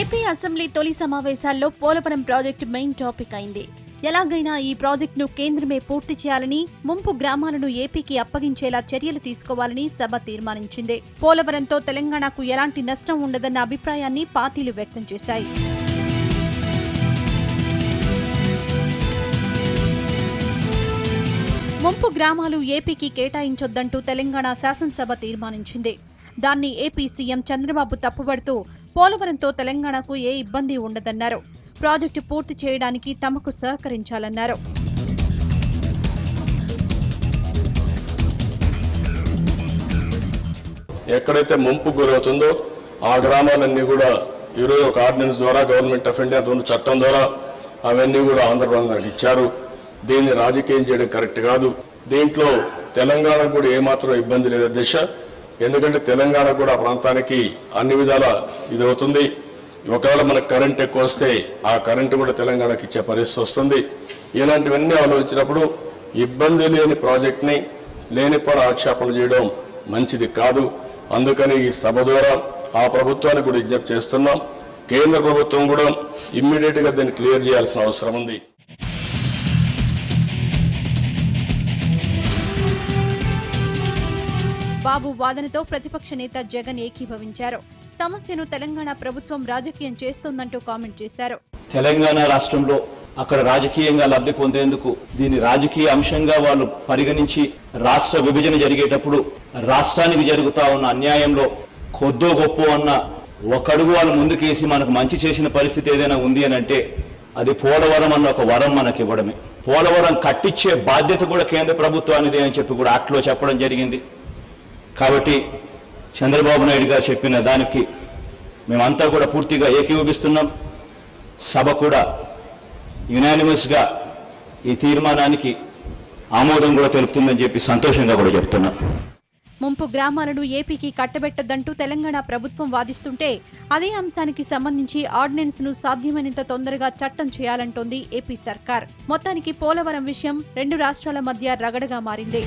AP assembly తొలి సమావేశాల్లో Polavaram project main topic అయింది. ఎలాగైనా ఈ ప్రాజెక్టును కేంద్రమే పూర్తి చేయాలని, ముంపు గ్రామాలను ఏపీకి అప్పగించేలా చర్యలు తీసుకోవాలని సభ తీర్మానించింది. పోలవరంతో తెలంగాణకు ఎలాంటి నష్టం ఉండదన్న అభిప్రాయాన్ని పార్టీలు వ్యక్తం చేశాయి. ముంపు గ్రామాలు ఏపీకి కేటాయించొద్దంటూ తెలంగాణ శాసనసభ తీర్మానించింది. దాన్ని ఏపీ సీఎం చంద్రబాబు తప్పుపడుతూ పోలవరంతో తెలంగాణకు ఏ ఇబ్బంది ఉండదన్నారు. ప్రాజెక్టు పూర్తి చేయడానికి తమకు సహకరించాలన్నారు. ఎక్కడైతే ముంపు గురవుతుందో ఆ గ్రామాలన్నీ కూడా ఈరోజు ఒక ఆర్డినెన్స్ ద్వారా గవర్నమెంట్ ఆఫ్ ఇండియా చట్టం ద్వారా అవన్నీ కూడా ఆంధ్రప్రదేశ్కి ఇచ్చారు. దీన్ని రాజకీయం చేయడం కరెక్ట్ కాదు. దీంట్లో తెలంగాణకు కూడా ఏమాత్రం ఇబ్బంది లేదు దిశ. ఎందుకంటే తెలంగాణ కూడా ఆ ప్రాంతానికి అన్ని విధాల ఇది అవుతుంది. ఒకవేళ మనకు కరెంట్ ఎక్కువ వస్తే ఆ కరెంటు కూడా తెలంగాణకి ఇచ్చే పరిస్థితి వస్తుంది. ఇలాంటివన్నీ ఆలోచించినప్పుడు ఇబ్బంది లేని ప్రాజెక్ట్ని లేనిపోని ఆక్షేపణ చేయడం మంచిది కాదు. అందుకని ఈ సభ ద్వారా ఆ ప్రభుత్వానికి కూడా విజ్ఞప్తి చేస్తున్నాం. కేంద్ర ప్రభుత్వం కూడా ఇమ్మీడియట్గా దీన్ని క్లియర్ చేయాల్సిన అవసరం ఉంది. బాబు వాదనతో ప్రతిపక్ష నేత జగన్ ఏకీభవించారు. సమస్యను తెలంగాణ ప్రభుత్వం రాజకీయం చేస్తోందంటూ కామెంట్ చేశారు. తెలంగాణ రాష్ట్రంలో అక్కడ రాజకీయంగా లబ్ధి పొందేందుకు దీని రాజకీయ అంశంగా వాళ్ళు పరిగణించి రాష్ట్ర విభజన జరిగేటప్పుడు రాష్ట్రానికి జరుగుతా ఉన్న అన్యాయంలో కొద్దో గొప్ప అన్న ఒకడుగు వాళ్ళు ముందుకేసి మనకు మంచి చేసిన పరిస్థితి ఏదైనా ఉంది అని అంటే అది పోలవరం అన్న ఒక వరం మనకి ఇవ్వడమే. పోలవరం కట్టించే బాధ్యత కూడా కేంద్ర ప్రభుత్వానిదే అని చెప్పి కూడా యాక్ట్లో చెప్పడం జరిగింది. కాబట్టి చంద్రబాబు నాయుడు గారు చెప్పిన దానికి మేమంతా కూడా పూర్తిగా ఏకీభవిస్తున్నాం. సభ కూడా యునానిమస్గా ఈ తీర్మానానికి ఆమోదం కూడా తెలుపుతుందని చెప్పి సంతోషంగా కూడా చెప్తున్నాం. ముంపు గ్రామాలను ఏపీకి కట్టబెట్టొద్దంటూ తెలంగాణ ప్రభుత్వం వాదిస్తుంటే అదే అంశానికి సంబంధించి ఆర్డినెన్స్ ను సాధ్యమైనంత తొందరగా చట్టం చేయాలంటోంది ఏపీ సర్కార్. మొత్తానికి పోలవరం విషయం రెండు రాష్ట్రాల మధ్య రగడగా మారింది.